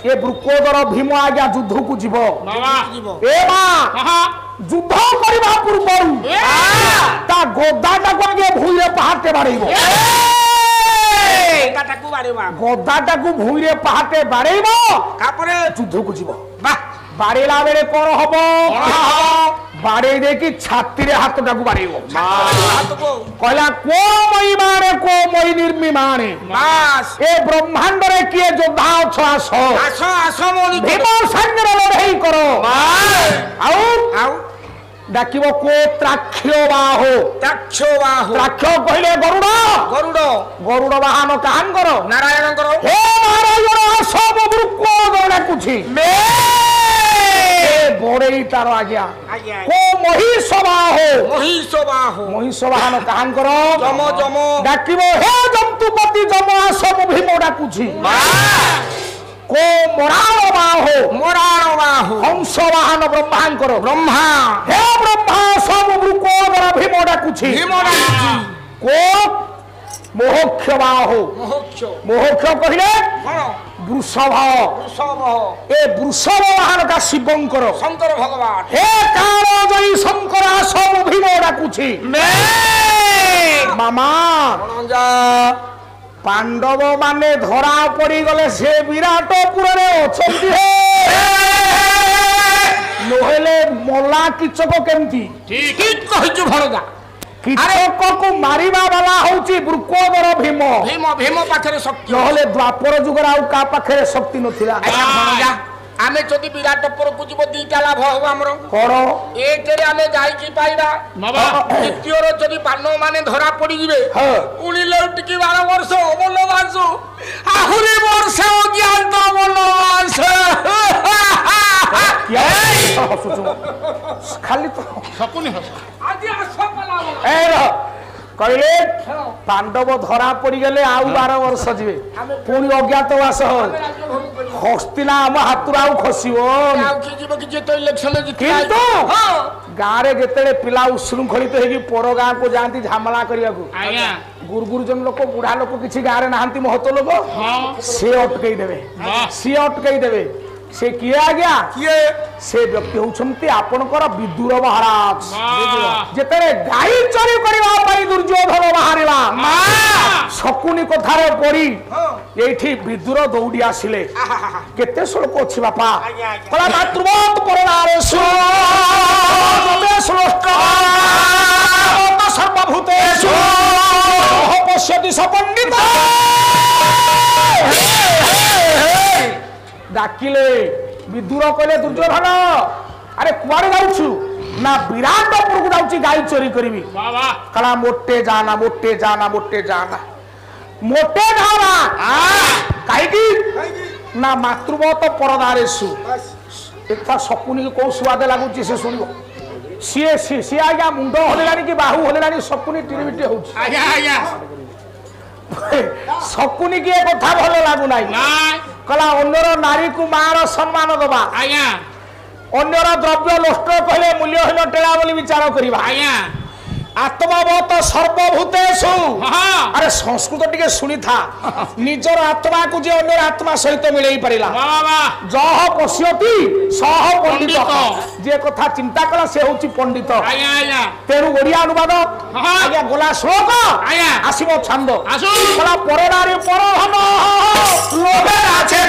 ए वृकोदर भीम आज्ञा युद्ध को जीव ए मां युद्ध करबा पूर्व ता गोदाटा को आगे भूइरे पहाटे बाड़ेबो गोदाटा को भूइरे पहाटे बाड़ेबो कापरे युद्ध को जीव वाह बाड़ेला बेले कोन हबो बाड़े दे की छाती रे हाथटा को बाड़ेबो कहला को मई मारे को मई निर्मी माने बस ए ब्रह्मांड रे किए योद्धा छ आसो आसो आसो मोली भीम संग रे लड़ाई करो आउ डाकिबो को त्राक्ष्यो कहले गरुड़ गरुड़ वाहन काहन करो नारायण करो हे नारायण सब वृक्ष गरुड़ कुछि मे बड़े तार आज्ञा को महिष वाहन काहन करो जम डाकिबो हे जंतुपति जम सब भीम डाकुछि को मोराल बाहो हंस वाहन ब्रह्मांड करो ब्रह्मा हे ब्रह्मा सब वृकोदर भीम डाकुछि को मोहक्ष बाहो मोहक्ष कहिले वृषभ ए वृषभ वाहन का शिवंकर शंकर भगवान हे काल जय शंकर सब भीम डाकुछि मामा पांडव माने धरा पड़ी गले से विराटपुर रे अछंती हे नहेले मोला किचक केमती ठीक कहिजु भणजा किचक को मारिबा वाला होची वृकोदर भीम भीम पाखरे शक्ति नहेले द्वापर जुगर आउ का पाखरे शक्ति नथिला भणजा आमे जदि विराटपुर को जीव दीटा लाभ हो हमरो कोरो एक रे आमे जाई की पाइबा द्वितीय रो जदि पांडव माने धरा पड़ी जिवे उनी लौट की 12 वर्ष वनवास आहुरी वर्ष ज्ञान तो वनवास क्या हसुछु खाली तो सकुनी हस आज आसो पला ए रो कहले पांडव धरा पड़ी गले आउ 12 वर्ष जीवे पुणी अज्ञातवास हस्तिना हम हाथुर आउ खसिबो किंतु गाँ रे जेतेले पिला उशृंखलित हेगी पर गाँ को जाती झामला करिया को गुरुजन लोक बुढ़ा लोक किसी गाँ रे नाहंती महतो लोक से अटकई देवे से किए आज्ञा किए से व्यक्ति होउछंती आपनकर विदुर महाराज जेतरे गाई चोरी करबा पई दुर्योधन बाहरिला शकुनी कथारे पड़ी एठी विदुर दौड़ी आसिले केते श्लोक अछि बापा कला मातृवत परनारेषु तमे श्लोक सर्वभूतेषु पश्यति सपंडित डाकिले विदुर कहले दुर्योधन अरे कुआरे जाउछु ना विराटपुर को जाउछि गाई चोरी करबी कला मोटे जाना काहे की ना मातृवत परदारेषु एथा शकुनी को को स्वाद लागुछि से सुनिबो सी आज्ञा मुंड होलेलानी कि बाहु होलेलानी शकुनी टिरिबिटी होउछि आज्ञा शकुनी की कथा भल लागु नाही कला अन्यर नारी को मार सम्मान दबा अन्यर द्रव्य नष्ट कहले मूल्यहीन टेला बोली विचार करिबा आत्मावत सर्वभूतेषु अरे संस्कृत टिके सुनी था निजर आत्मा को जे अन्य आत्मा सहित मिलई परिला जह पश्यति सह पंडित जे कथा चिंता कला से होची पंडित तेरु ओडिया अनुवाद आज्ञा गोला श्लोक आसीबो छंद कला परनारी परहन लोभे आछे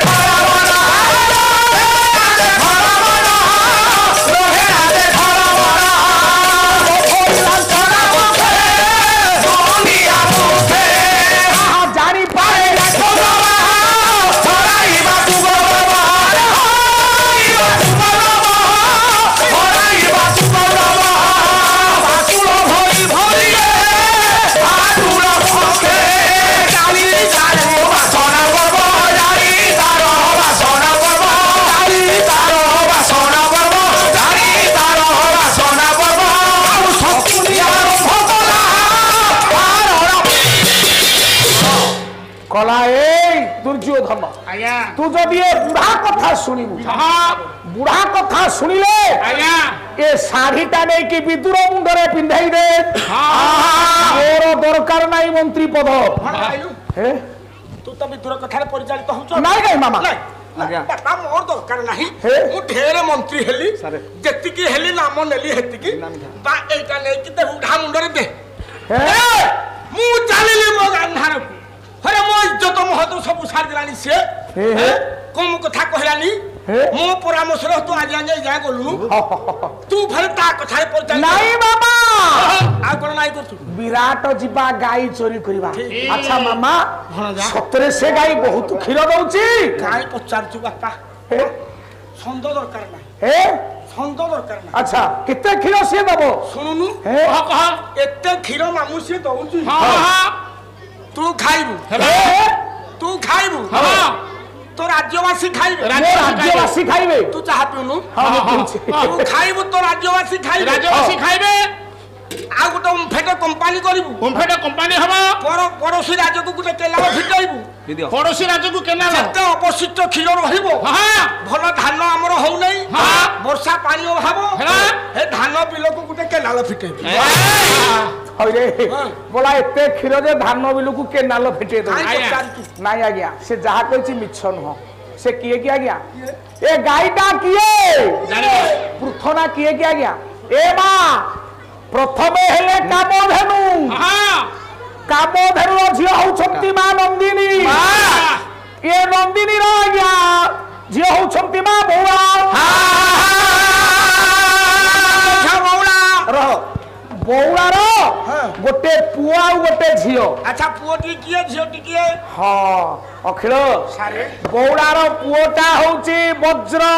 कला दुर्योधन तू जदि बुढ़ा कथा शुणु बुढ़ा कथा शुणिले ए शाढ़ीटा नहीं कि विदुर मुंडरे पिंधाई दे मोर दरकार नहीं मंत्री पद तू तो विदुर कथा परिचालित होछ नहीं मामा बापा मोर दरकार नहीं मु ढेर मंत्री हेली जतिकी हेली नाम नेली हेतिकी बा एटा नै कि दे उठा मुंडरे दे मु चालिली मो गांधार को अरे मो इज्जत महतो सब सार दिलानी से कम कथा कहलानी मो परामर्श रो तू आज आगे जा गलु तू भले ता कथा पर नहीं बाबा आ कोन नाही करतु विराट जीवा गाई चोरी करिबा अच्छा मामा सतरे से गाई बहुत क्षीर दउची गाई पचारचु बापा छंद दरकार नाही हे छंद दरकार नाही अच्छा कितने क्षीर से दबो सुनुनु कह कह एते क्षीर मामू से दउची हां तू खाइबू तू खाइबू हां तो राज्यवासी खाइबे राज्यवासी खाइबे तू चाह पिउनु हां तू खाइबू तो राज्यवासी खाइबे आ गोटे ओमफेट कंपनी करिबू ओमफेट कंपनी हबो पड़ोसी राज्य को गोटे केला फिटाइबू पड़ोसी राज्य को केना जते अवशिष्ट क्षीर रहिबो हां भलो धान हमर होउ नै हां वर्षा पानी अभाव हे धान बिल को गोटे केला फिटाइबू अरे बोला एते क्षीर जे धान बिल को केनाल फिटे दो नाही आज्ञा से जहा कहछि मिछ न से किए कि आज्ञा ए गाईटा किए पृथना किए कि आज्ञा ए बा प्रथमे हेले कामधेनु कामधेनु झियो होछंती मा नंदिनी ये नंदिनी रो आज्ञा झियो होछंती मा बौला बौला रो गोटे पुआ आ गोटे झियो अच्छा पुओ टी किए झियो टी किए हां अखिल सारे बौला रो पुओटा होची वज्र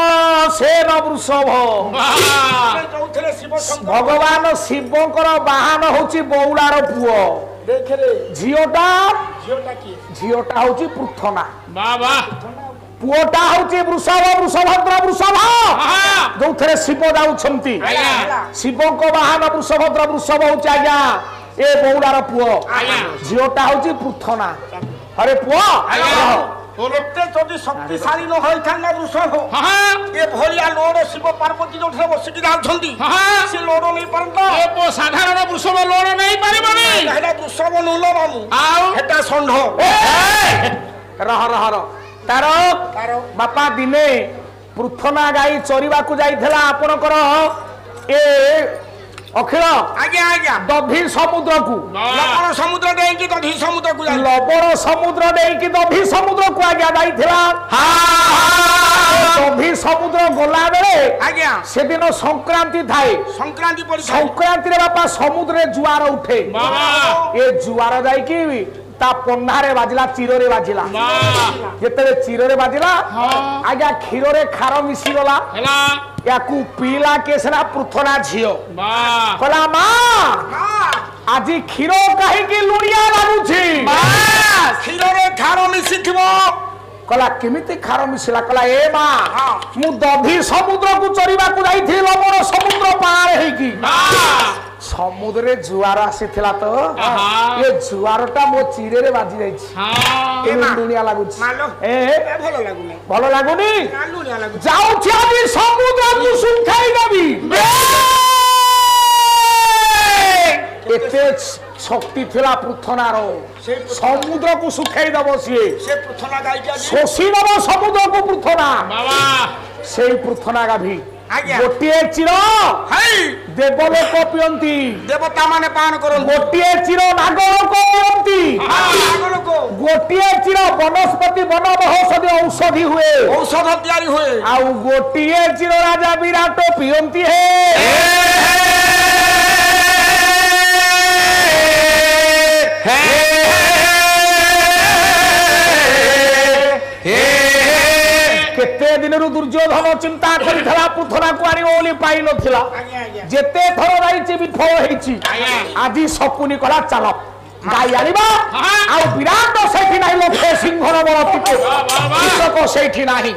सेन वृषभ चौथरे शिव भगवान शिवकर वाहन होची बौला रो पुओ देखरे झियोटा की झियोटा होची पृथना वाह वाह पुओटा होची वृषभ वृषभद्र वृषभ जो थरे शिव जाउछंती शिव को वाहन वृषभद्र वृषभ होची आज्ञा ए बौलार पुओ झियोटा होची पृथना अरे पुओ ओलते जदि शक्तिशाली न होई थाना वृषभ ए भलिया लोड शिव पार्वती जो बसी कि जाउछंती से लोड नहीं परंता ए पो साधारण वृषभ लोड नहीं परिबनी हेडा वृषभ नुलो मामू आउ हेटा संढ रह तारो बापा दिने पृथना गाई चोरीबा को जाइथला आपनकर ए अखिल आज्ञा आज्ञा दधी समुद्र को लबण समुद्र देई कि दधी समुद्र को लबण समुद्र देई कि दधी समुद्र को आज्ञा जाइथला दधी समुद्र गोला बेले आज्ञा से दिन संक्रांति थाए संक्रांति पड़ी संक्रांति रे बापा समुद्र रे जुआर उठे ए जुआर जाई कि ता पन्नारे बाजिला चिरो रे बाजिला जेतरे चिरो रे बाजिला आज्ञा क्षीर रे खार मिसी गला हैला याकू पीला केसरा पृथना झियो कहला मां आजी क्षीर काहे कि लुणिया लागुछि क्षीर रे खार मिसी थिबो कहला केमिति खार मिसिला कहला ए मां मु दधी समुद्र को चरिबा को जाईथि लबण समुद्र पार हेई कि समुद्र रे जुआर आसीथिला तो ये जुआरटा मो चिरे रे बाजी जाईछि हां ए दुनिया लागुछि ए भलो लागुनी लुनिया लागु जाऊ छी आदि समुद्र को सुखाई देबी एते शक्ति थिला पृथना रो समुद्र को सुखाई दबो से पृथना गाई के शोषी दबो समुद्र को पृथना बाबा सेई पृथना गाभी गोटे चिर देवलोक पियंती देवता माने पान करन गोटे चिर नागलोक पियंती गोटे चिर वनस्पति वन औषधि औषधि हुए औषध तैयारी हुए आ गोटे चिर राजा विराट पियंती है केते दिन दुर्योधन चिंता करिथला पृथना को आनी ओली पाई नथिला जेते थर राइछि विफल हेछि आजी सपुनी कला चल गाई आनिबा आ विराट सेठी नाही लखे सिंहर बळ टिके कृषक सेठी नाही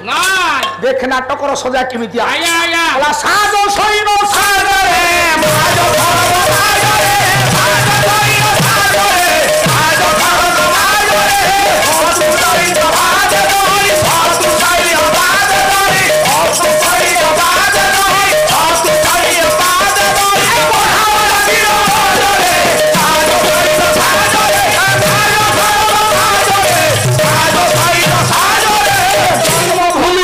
देख नाटक रो सजा केमिति आया आया कला साजो सईनो साजो रे माजो भव साजो रे साजो सईनो साजो रे साजो भव साजो रे साजो सईनो साजो रे साजो सईनो साजो रे साजो सईनो साजो रे साजो सईनो साजो रे बोहावला बिरो रे साजो सईनो साजो रे साजो भव साजो रे साजो सईनो साजो रे जन्मभूमि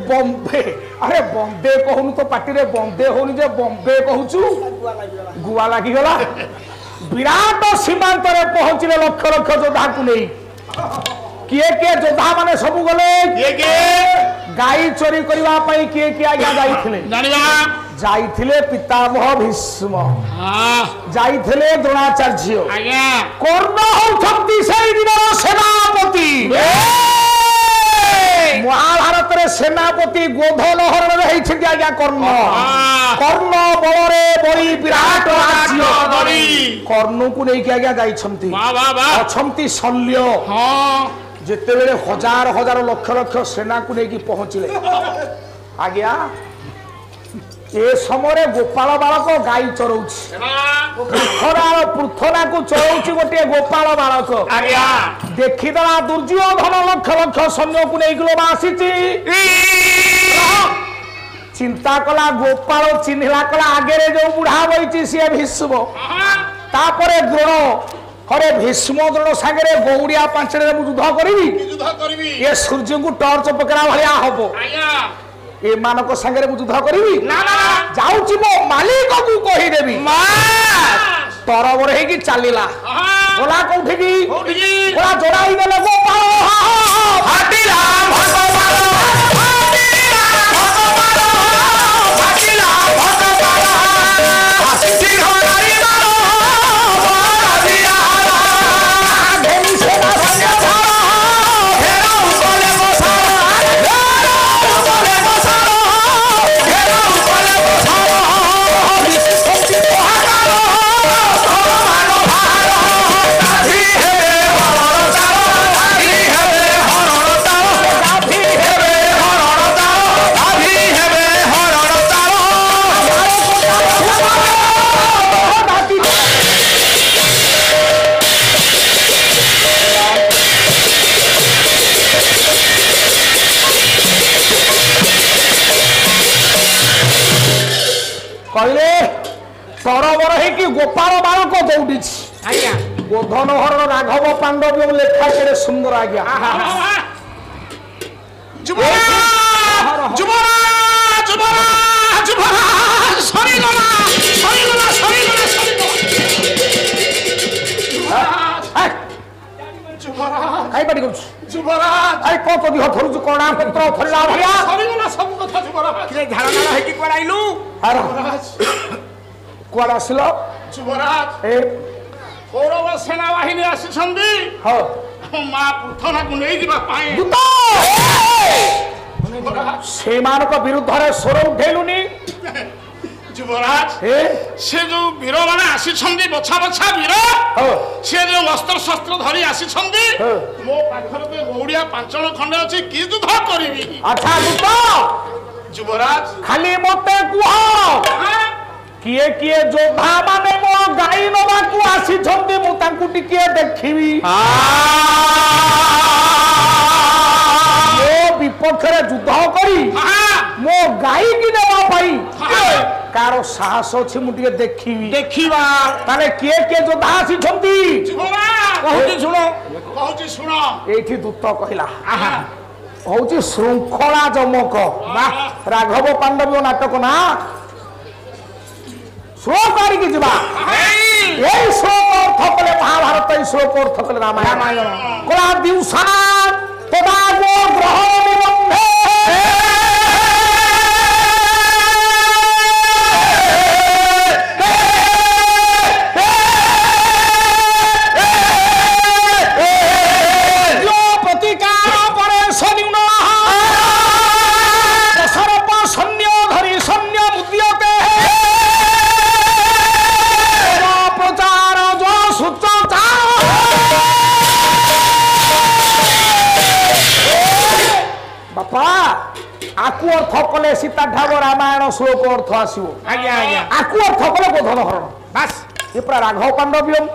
बम्बे अरे बम्बे कहूनु तो पार्टी रे बम्बे होनी जे बम्बे कहूचु गुआ लागी गला विराट सीमांत रे पहुंचले लक्ष लक्ष योद्धा को नहीं किए किए योद्धा माने सब गले किए गाई चोरी करबा पई किए किए आज्ञा जाईथिले जानिबा जाईथिले पितामह भीष्म जाईथिले द्रोणाचार्य आज्ञा कर्ण होउछंती सेई दिनर सेनापति महाभारत रे सेनापति गोधन हरण रे आज्ञा कर्ण कर्ण बलरे बड़ी विराट राज्य कर्ण को नहीं आज्ञा जाइछंती अछंती शल्य जेते बेले हजार हजार लक्ष लक्ष सेना को लेकी पहुंचले आज्ञा ए समय गोपाल बालक गाई चरौछि पृथना को चरौछि गोटे गोपाल बालक आज्ञा देखिदला दुर्योधन लक्ष लक्ष सैन्य को नहीं आसीछि चिंता कला गोपाल चिन्हला कला आगे जो बुढ़ा बइछि से भीष्म तापरे द्रोण हरे भीष्म द्रोण सागरे गौड़िया पांचड़े युद्ध करी ये सूर्य को टॉर्च पकड़ा भलिया हबो ए मानक संगे युद्ध करी जाऊची मो मालिक को कही देबी तरबर हे कि चलीला बोला कोठी की बोला जोड़ाई देले गोपाल फाटिला भगवान फाटिला भगवान फाटिला भगवान आसी हमारी मारो बड़िया धनी सेना संगे घेरा ऊपर बसा कहले तरबर है कि गोपाल बालक दौड़ी गोधन हरण राघव पांडव लेखा केड़े सुंदर आज्ञा कुआड़ आसिल कौरव सेना बाहिनी आसिछंदी मां पृथना को नहीं दिबा पाए सेमानक विरुद्ध रे स्वर उठेलुनी युवराज से जो वीर माने आसिछंदी बछा बछा वीर से जो अस्त्र शस्त्र धरी आसिछंदी मो पाखर पे गौड़िया पांचण खंडे अछि की युद्ध करबी अच्छा युद्ध युवराज खाली मते कुह किए किए योद्धा माने मो गाई नबा को आसिछंदी मु तांकु टिके देखिबी मो विपक्ष रे युद्ध करी मो गाई की देवा पाई कार साहस अछि मु टिके देखिबा ताले किए किए योद्धा आसिछंती कहूची सुनो एठी दूत कहिला होची श्रृंखला जमक राघव पांडव नाटक ना श्लोक आरी की जीवा यही श्लोक अर्थ कले महाभारत श्लोक अर्थ कले रामायण कला दिवसा तदा गो ग्रह निबंधे आकु अर्थ कले सीता ढाब रामायण श्लोक अर्थ आसीबो आज्ञा आज्ञा आकु अर्थ कले गोधन हरण बस ये पूरा राघव पांडव्यम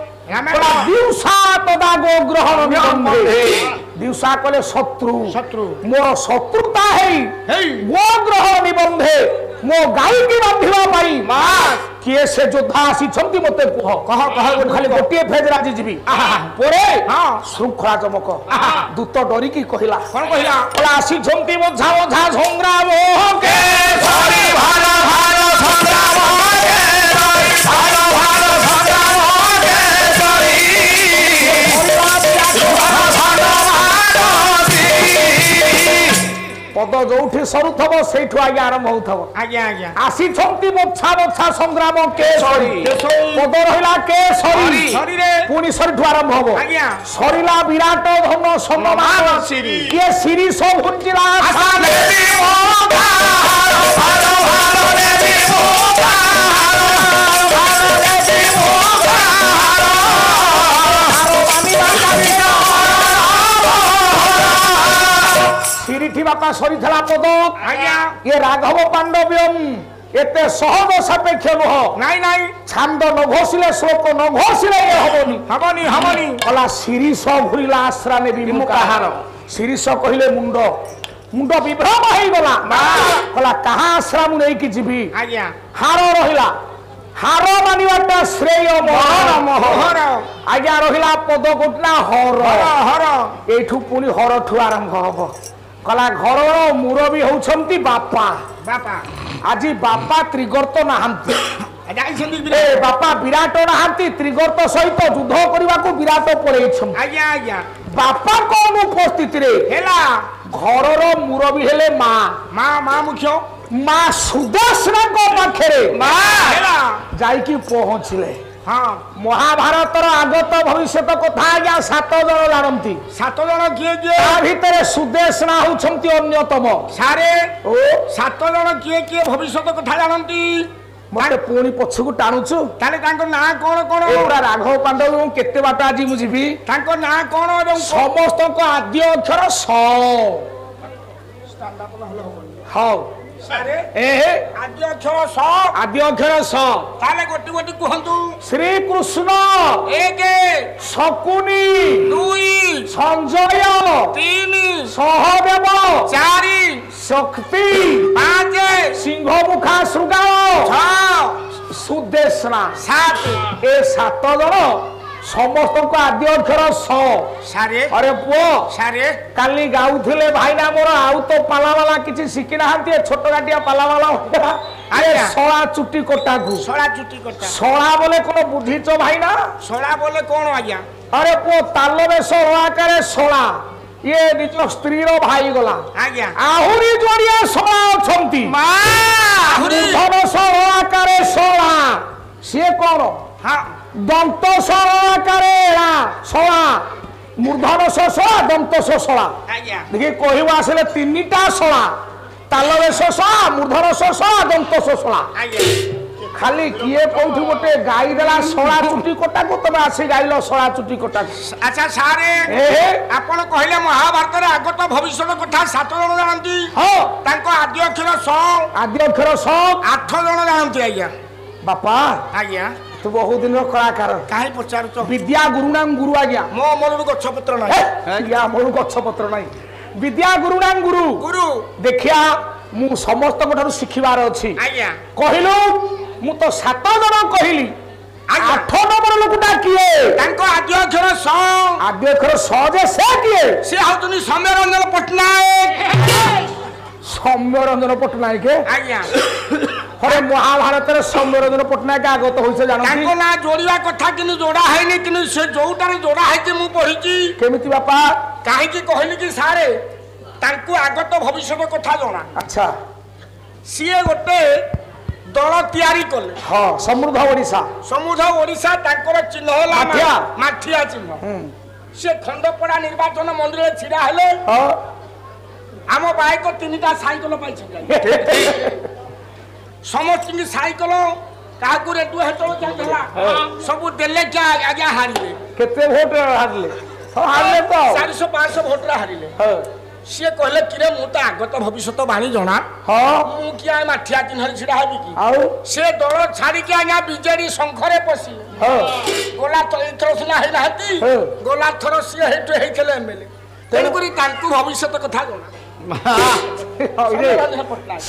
दिवसा तदा गो ग्रहण निबंधे दिवसा कले शत्रु शत्रु मोर शत्रुता है गो ग्रहण निबंधे मो गाई की बांधिबा पाई କିଏ ସେ ଯୋଦ୍ଧା ଆସିଛନ୍ତି ମତେ କୁହ କହ କହ ଖାଲି ଗୋଟିଏ ଫେଜ ରାଜି ଯିବି ପରେ ଶୃଙ୍ଖଳା ଚମକ ଦୂତ ଡରିକି କହିଲା କଣ କହିଲା ଆସିଛନ୍ତି ବୋଝା ବୋଝା ସଂଗ୍ରାମ କେଶରୀ ଭାର ଭାର ସଂଗ୍ରାମ ପଦ ଯୋଉଠି ସରୁଥିବ ସେଇଠୁ ଆଜ୍ଞା ଆରମ୍ଭ ହଉଥିବ ଆଜ୍ଞା ଆଜ୍ଞା ଆସିଛନ୍ତି ବଛା ବଛା ସଂଗ୍ରାମ କେଶରୀ ପଦ ରହିଲା କେଶରୀ ପୁଣି ସରିଠୁ ଆରମ୍ଭ ହବ ଆଜ୍ଞା ସରିଲା ବିରାଟ ଧନ ସମ୍ମାନ କିଏ ଶିରିଷ ଭୁଞ୍ଜିଲା সিরিঠি বাপা সরিথলা পদ আজ্ঞা এ রাঘব পাণ্ডব্যম এতে সহজ সাপেক্ষ নহ নাই নাই ছান্দ নঘোষিলে শ্লোক নঘোষিলে এ হবনি হবনি হবনি কলা শিরিষ ঘুরিলা আশ্রা নেবি মুকাহার শিরিষ কহিলে মুন্ড মুন্ড বিভ্রম হয়ে গলা কলা কাহা আশ্রা মু নেইকি যিবি আজ্ঞা হার রহিলা হার মানিবাটা শ্রেয় মোহর আজ্ঞা রহিলা পদ গোটলা হর হর এইঠু পুনি হরঠু আরম্ভ হব কলা ঘরর মুরবী হউছন্তি বাপা বাপা আজি বাপা ত্রিগর্ত নাহান্তি যাইছন্তি এ বাপা বিরাট নাহান্তি ত্রিগর্ত সহিত যুদ্ধ করিবাকু বিরাট পড়েইছন আজ্ঞা আজ্ঞা বাপা কোন উপস্থিতি রে হেলা ঘরর মুরবী হেলে মা মা মা মুখ্য মা সুদর্শনଙ୍କ পাখেরে মা হেলা যাইকি পৌঁছিলে হ্যাঁ মহাভারতর আগত ভবিষ্যৎ কথা আজ্ঞা 7 জন জানନ୍ତି 7 জন কিଏ কিଏ তা ভিতরে সুদেশনা হউছন্তি অন্যতম সারে ও 7 জন কিଏ কিଏ ভবিষ্যৎ কথা জানନ୍ତି মতে পুনি পছকু টাণুছু তাহলে তাଙ୍କ ନାଁ কোন কোন পুরা রাঘব পাণ্ডব কেতে বাট আজি মু ଯିବି ତାଙ୍କ ନାଁ কোন এবং ସମସ୍ତଙ୍କ ଆଦ୍ୟ ଅକ୍ଷର ସ ହଉ ସାରେ ଏ ଆଦ୍ୟ ଅକ୍ଷର ସ ଆଦ୍ୟ ଅକ୍ଷର ସ ତାହେଲେ ଗୋଟି ଗୋଟି କୁହନ୍ତୁ ଶ୍ରୀକୃଷ୍ଣ 1 ଶକୁନି 2 ସଞ୍ଜୟ 3 ସହଦେବ 4 ଶକ୍ତି 5 ସିଂହମୁଖା ଶୃଗାଳ 6 ସୁଦେଶନା 7 ଏ 7 ଜଣ ସମସ୍ତଙ୍କ ଆଦ୍ୟ ଅକ୍ଷର ସ ସାରେ ଆରେ ପୁଅ ସାରେ କାଲି ଗାଉଥିଲେ ଭାଇନା ମୋର ଆଉ ତ ପାଲାବାଲା କିଛି ଶିଖି ନାହାନ୍ତି ଛୋଟ ଗାଟିଆ ପାଲାବାଲା ଆରେ ଶଳା ଚୁଟି କଟାକୁ ଶଳା ଚୁଟି କଟା ଶଳା ବୋଲେ କଣ ବୁଝିଛ ଭାଇନା ଶଳା ବୋଲେ କୋଣ ଆଜ୍ଞା ଆରେ ପୁଅ ତାଲ ବେଶ ଆକାରେ ଶଳା ଇଏ ନିଜ ସ୍ତ୍ରୀର ଭାଇ ଗଲା ଆଜ୍ଞା ଆହୁରି ଯୋଡ଼ିଏ ଶଳା ଅଛନ୍ତି ମା ଆହୁରି ଧନ ଆକାରେ ଶଳା ସିଏ କଣ ହଁ দন্ত সহকারে শলা মূর্ধন শলা দন্ত শলা আজ্ঞা দেখি কহিবা আসলে তিনটা শলা তালবে শলা মূর্ধন শলা দন্ত শলা আজ্ঞা খালি কিয়ে কোঠু গোটে গাই দেলা শলা চুটি কটাকু তুমি আসি গাইল শলা চুটি কটাকু আচ্ছা সারে আপন কহিলে মহাভারতের আগত ভবিষ্যৎ কথা 7 জন জানନ୍ତି হ্যাঁ তাଙ୍କ আদ্য অক্ষর স আদ্য অক্ষর স 8 জন জানନ୍ତି আজ্ঞা বাপা আজ্ঞা তু বহু দিনের কলাকার কাহি পচারুছ বিদ্যা গুরুনাম গুরু আজ্ঞা মো মনরু গছপত্র নাই ইয়া মোর গছপত্র নাই বিদ্যা গুরুনাম গুরু গুরু দেখিয়া মু সমস্তଙ୍କ ଠାରୁ ଶିଖିବାର ଅଛି ଆଜ୍ଞା କହିଲୁ ମୁଁ ତ 7 ଜଣ କହିଲି 8 ନମ୍ବର ଲୋକଟା କିଏ ତାଙ୍କ ଆଦ୍ୟ ଅକ୍ଷର ସ ଆଦ୍ୟ ଅକ୍ଷର ସ ଯେ ସେ କିଏ ସେ ହଉଛନ୍ତି ସୌମ୍ୟରଞ୍ଜନ ପଟ୍ଟନାୟକ ସୌମ୍ୟରଞ୍ଜନ ପଟ୍ଟନାୟକ ଆଜ୍ଞା হরে মহাভারতের সৌম্যরঞ্জন পট্টনায়ক আগত হয়েছে জানো তাঙ্ক না যোড়িবা কথা কিন্তু যোড়া হয়নি কিন্তু সে যোউটারে যোড়া হয়েছে মু পড়িছি কেমিতি বাপা কাহিকি কহিলি কি সারে তাঙ্কু আগত ভবিষ্যৎ কথা জনা আচ্ছা সিয়ে গোটে দল তৈরি কলে হ্যাঁ সমৃদ্ধ ওড়িশা তাঙ্কর চিহ্ন হলা মাঠিয়া চিহ্ন সে খণ্ডপড়া নির্বাচন মন্দিরে ছিড়া হলে আম বাইক 3টা সাইকেল পাইছে সমস্ত সাইকেল কাহাকু রেডু হেতল চাইলা সবু দেলে কি আজ্ঞা হারিলে কেতে ভোট হারলে হারলে তো 400 500 ভোট হারিলে সে কহিলে কিরে মু তো আগত ভবিষ্যৎ বাণী জনা মু কি আই মাঠিয়া চিহ্নরে ছিড়া হবি কি সে দল ছাড়িকি আজ্ঞা বিজেডি শঙ্খরে পশিলে গোলা থর সিনা হই নাহাতি গোলা থর সে হেটু হেইছিলে এমএলএ তেণুকরি তাঙ্কু ভবিষ্যৎ কথা জনা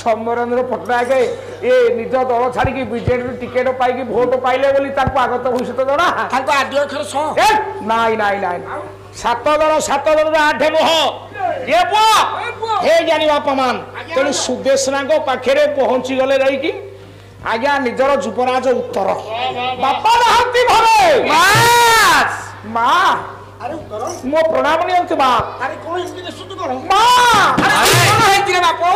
সৌম্যরঞ্জন পট্টনায়ক ए निज दल छाड़ी बीजेडी टिकेट पाई भोट पाइले बोली आगत भविष्य जना आदि अक्षर स नाई नाई नाई 7 दल 8 नुह ये पुआ हे जानी बापा मान तेणु सुदेशना पाखे पहुंची गले रही आज्ञा निजर युवराज उत्तर बापा नहांती घरे माँ मो प्रणाम नियंती बाप अरे कौन हिंदी सुतु करो माँ कौन है तेरे बापो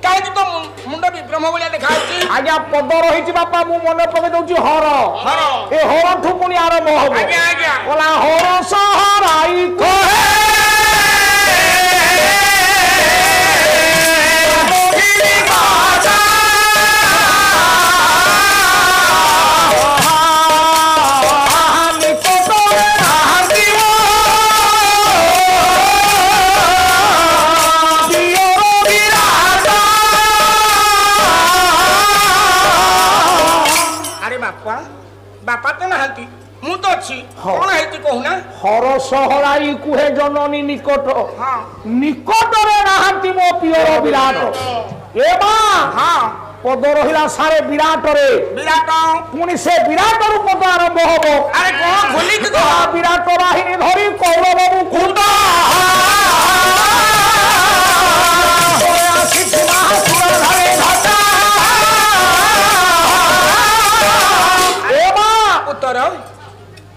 काहे तो मुंडा विभ्रम भलिया देखाउची आज्ञा पद रही बापा मु मन पके दउची हर हर ए हर ठु पुनी आरंभ हबो आज्ञा आज्ञा बोला हर सहराई कहे बापा तो नहांती मु तो अछि कोन हेति कहूना हर सहराई कुहे जननी निकट हां निकट रे नहांती मो पियर विराट ए मां हां पद रहिला सारे विराट रे विराट पुनी से विराट रु पद आरंभ हबो अरे कोन खोली के विराट बाहिनी धरी कौरव बाबू कुंडा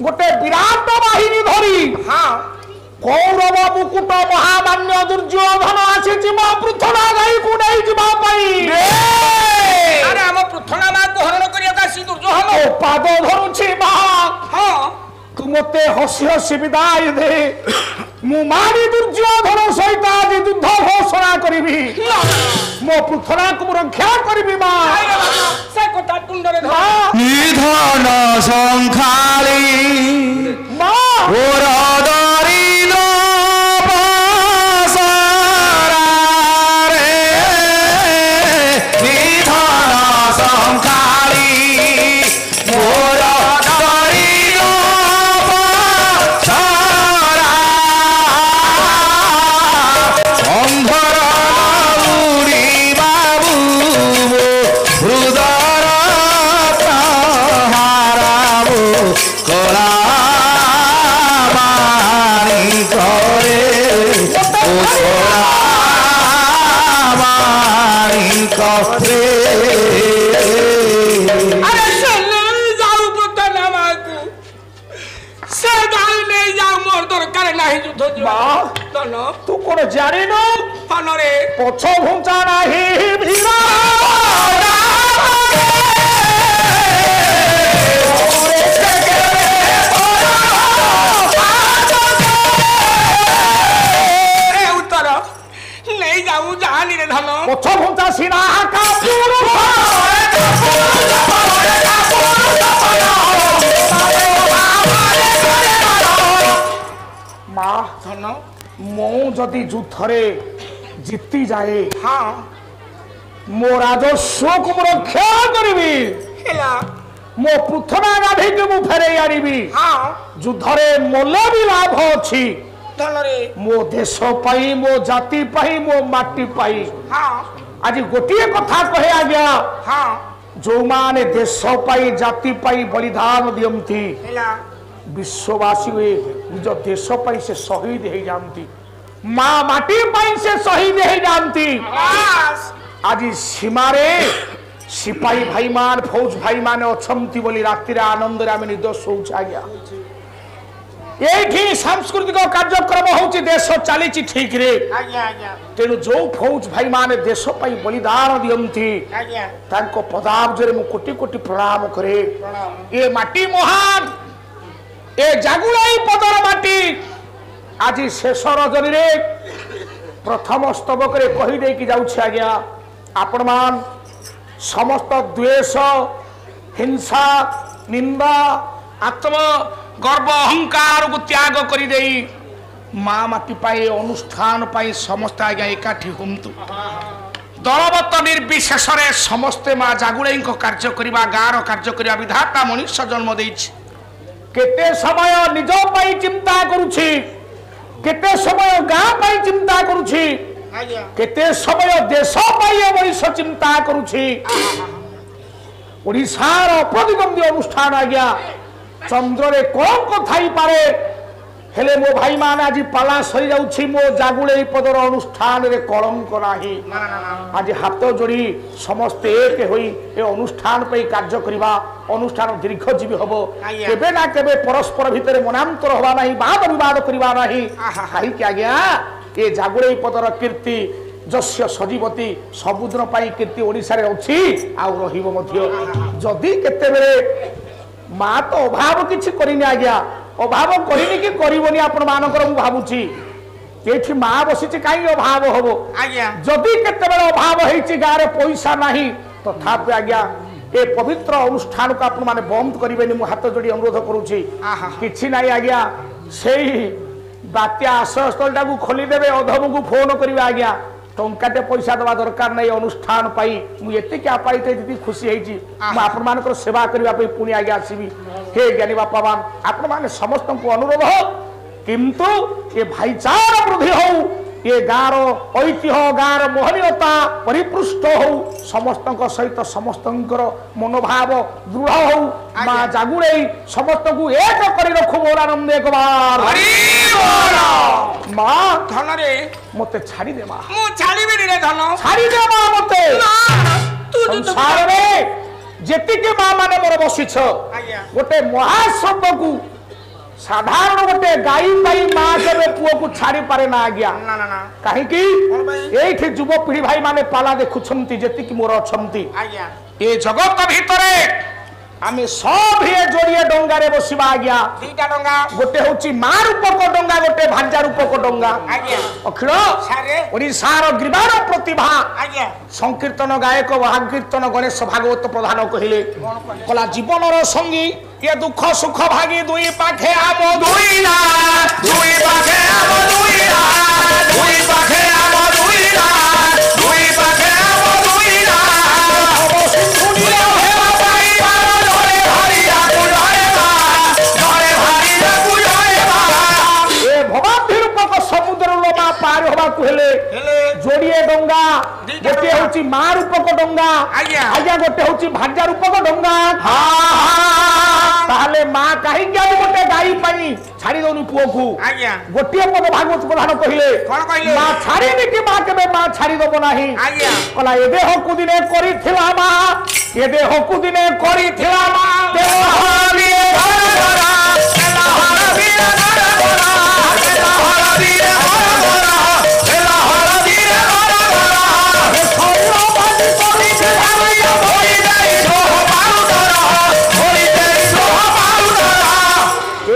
गोटे विराट बाहिनी धरी हाँ कौरव मुकुट महामान्य दुर्योधन आसी पृथना गाई को नहीं जीवा अरे हम पृथना मां को हरण करिया कासी दुर्योधन पाद धरुछि मां हाँ तू मते हसी हसी विदाय दे मु मारी दुर्योधन सहित आज युद्ध घोषणा करिबी मो पृथना को रक्षा करिबी मां से कोटा तुंडरे निधन संखाली तू कोन जानी न हनरे पछ घुंचा नाही भीरा उत्तर नहीं जाऊ जानी रे धन पछ घुंचा सीना का पूरा मां धन मो जदि युद्धरे जीति जाए हाँ मो राजस्व को रक्षा करिबी हेला मो पृथना गाधी के मु फेरे आनिबी हाँ युद्धरे मोले भी लाभ अछि धन रे मो देश पाई मो जाति पाई मो माटी पाई हाँ आज गोटिए कथा कहे आज्ञा हाँ जो माने देश पाई जाति पाई बलिदान दियंती हेला विश्ववासी हुए निज देश पाई से शहीद हो जाती माँ माटी पाई से शहीद हो जाती आज सीमारे सिपाही भाई मान फौज भाई मान अच्छी बोली राति आनंद आम निद शोच आज्ञा ये सांस्कृतिक कार्यक्रम होची देश चली ठीक रे तेणु जो फौज भाई मान देश पाई बलिदान दियंती तांको पदाब्जरे मु कोटि कोटि प्रणाम करे ये माटी महान ए जागुलाई पदर माटी आज शेष रजनी रे प्रथम स्तबक रे कही दे कि जाउछि आज्ञा आपण मान समस्त द्वेष हिंसा निंदा आत्म गर्व अहंकार को त्याग करी देई माँ माटी पाई अनुष्ठान पाई समस्त आज्ञा एकाठी हुंतु दलबत निर्विशेष रे समस्ते माँ जागुलाई कार्य करिबा गाँर कार्य करिबा विधाता मनुष्य जन्म देइछि केते समय निज पाई चिंता करुछि केते समय गाँ पाई चिंता करुछि केते समय देश पाई मनीष चिंता करुछि ओडिशार प्रतिद्वंदी अनुष्ठान आज्ञा चंद्र रे कलंक थाई पारे हेले मो भाई मान आज पाला सरी जाउछि मो जागुले पदर अनुष्ठान रे कलंक नाही आज हाथ जोड़ी समस्त एक होई ए अनुष्ठान पे कार्य करिबा अनुष्ठान दीर्घजीवी हबो केबे ना केबे परस्पर भितर मनांतर होबा नाही वाद विवाद करिबा नाही काहे कि आज्ञा ए जागुले पदर कीर्ति जस्य सजीवती सबुदिन पाई कीर्ति ओडिसा रे अछि आ रहिबो मध्य जदी केते बेले मा तो अभाव किछि करिनि आज्ञा अभाव करिनि कि करिवोनी आपण मानकर मु भाबुछि एठी मा बसिछि काई अभाव होबो आज्ञा जदी केते बेले अभाव हेछि गारे पैसा नाही तथापि आज्ञा ए पवित्र अनुष्ठान को आपण माने बंद करिवेनी मु हाथ जोड़ी अनुरोध करूछि किछि नाही आज्ञा सेही बात्या आश्रय स्थलटा को खोली देबे अधम को फोन करिवे आज्ञा टंकाटे पैसा दवा दरकार नहीं अनुष्ठान पाई मुझे आपाइते जी खुशी होती आपण मान सेवा करने पुणी आगे आसबि हे ज्ञानी बापावान आपण मैंने समस्त को अनुरोध हो किंतु ये भाईचारा वृद्धि हो ये गाँव ऐतिह्य गाँव मोहनीयता परिपृष्ट हो समस्त सहित समस्त मनोभाव दृढ़ हो माँ जागुड़े समस्त को एक कर रखु मोरानंद एक बार माँ धन रे मते छाड़ी दे माँ मु छाड़ीबे रे धन छाड़ी दे माँ मते संसार रे जेतिके माँ माने मोर बसिछ गोटे महाशब्द को साधारण गोटे गाई पाई माँ केबे पुओ को छाड़ी पारे ना आज्ञा कहीं कि युवपीढ़ी भाई माने पाला देखुछंती जेतिकी मोर अछंती ए जगत भितरे आमे सब हे जोड़िए डंगा रे बसिबा आज्ञा दीटा डंगा गोटे होची मां रूपक डंगा गोटे भांजा रूपक डंगा आज्ञा अखिल सारे ओडिशार ग्रीवाण प्रतिभा आज्ञा संकीर्तन गायक भागकीर्तन गणेश भागवत प्रधान कहिले कला जीवनर संगी ये दुख सुख भागी दुई पाखे आम दुई ना दुई पाखे आम दुई ना दुई पाखे आम दुई ना दुई पाखे आम दुई ना अब सिंधुनिया हेवा पाई बार धरे हरिया गुजरेबा धरे हरिया गुजरेबा ए भवाब्धी रूपक समुद्र लोमा पार होबा कुहेले जोड़िए डंगा गोटे होची मां रूपक डंगा आज्ञा गोटे होची भांजा रूपक डंगा ताहले मां काहे गोटे गाई पाई छाड़ी दउनी पुओ को आज्ञा गोटे पद भागवत प्रधान कहिले कोन कहिले मां छाड़ी नि कि मां केबे मां छाड़ी दबो नाही आज्ञा कला ए देह को दिने करिथिला मां ए देह को दिने करिथिला मां देह हरिए घर घरा एला हरिए घर घरा एला हरिए घर घरा एला हरिए घर घरा हे खौरा बाजी करिथिला मैया होई जाई सो बाउडरा होई जाई सो बाउडरा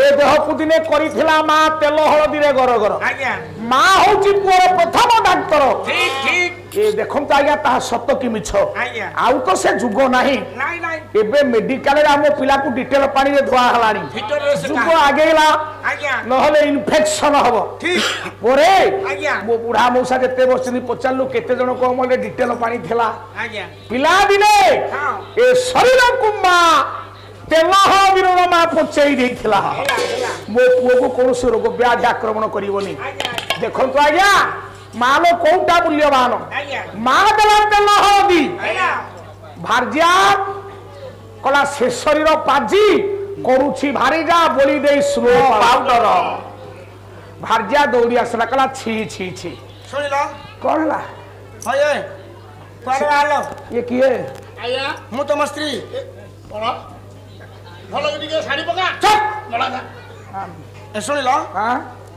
ए देह को दिने करिथिला मां तेल हळदी रे घर घर आज्ञा मां होची पुअर प्रथम डाक्टर ठीक ठीक ए देखम त आज्ञा ता सत्य कि मिछ आज्ञा आउ तो से जुगो नाही नाही नाही एबे मेडिकल रे हम पिला को डिटेल पानी रे धुआ हलानी भीतर रे से जुगो आगेला आज्ञा नहले इन्फेक्शन हबो ठीक ओरे आज्ञा मो बुढ़ा मौसा जते बसनी पचालु केते जन को मोले डिटेल पानी थिला आज्ञा पिला दिने हां ए शरीर कुम्मा तेल हबिरो मा पचई देथिला मो पुओ को कोनोसी रोग व्याधि आक्रमण करिवनी देखन तो आज्ञा मालो कोउटा मूल्यवान मां देला तेल हबी भारजिया कला से शरीर पाजी करूछि भारी जा बोली दे स्लो पाउडर भारजिया दौड़ी आसला कला छी छी छी सुनिलो कोनला हये कोन आलो ये किए आया मु तो मस्त्री कोन भलो टिके साड़ी पका चुप बड़ा ए सुनिलो हां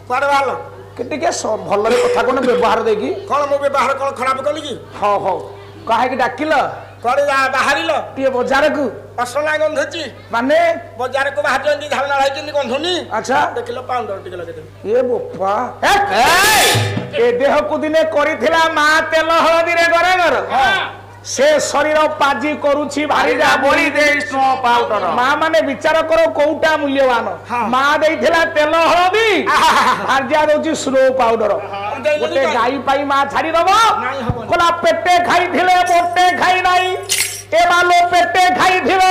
कोन आलो केटिके भलरे कथा कोन व्यवहार देगी कोन मु व्यवहार कोन खराब कली की हो हो काहे कि डाकिल कोन बाहरिलो टिए बाजार को असला गंधची माने बाजार को बाहर जंदी धालना रही जंदी गंधुनी अच्छा देखिलो पाउडर टिके लगे दे ए बोपा ए देह को दिने करिथिला मा तेल हळदी रे घरे घर से शरीर पाजी करूछि भारी जा बोली दे स्नो पाउडर मां माने विचार करो कोउटा मूल्यवान मां देइथिला तेल हळदी भारजिया दोछि स्नो पाउडर गोटे गाई पाई मां छाड़ी दबो कोला पेटे खाइथिले मोटे खाइ नाही ए मालो पेटे खाइथिले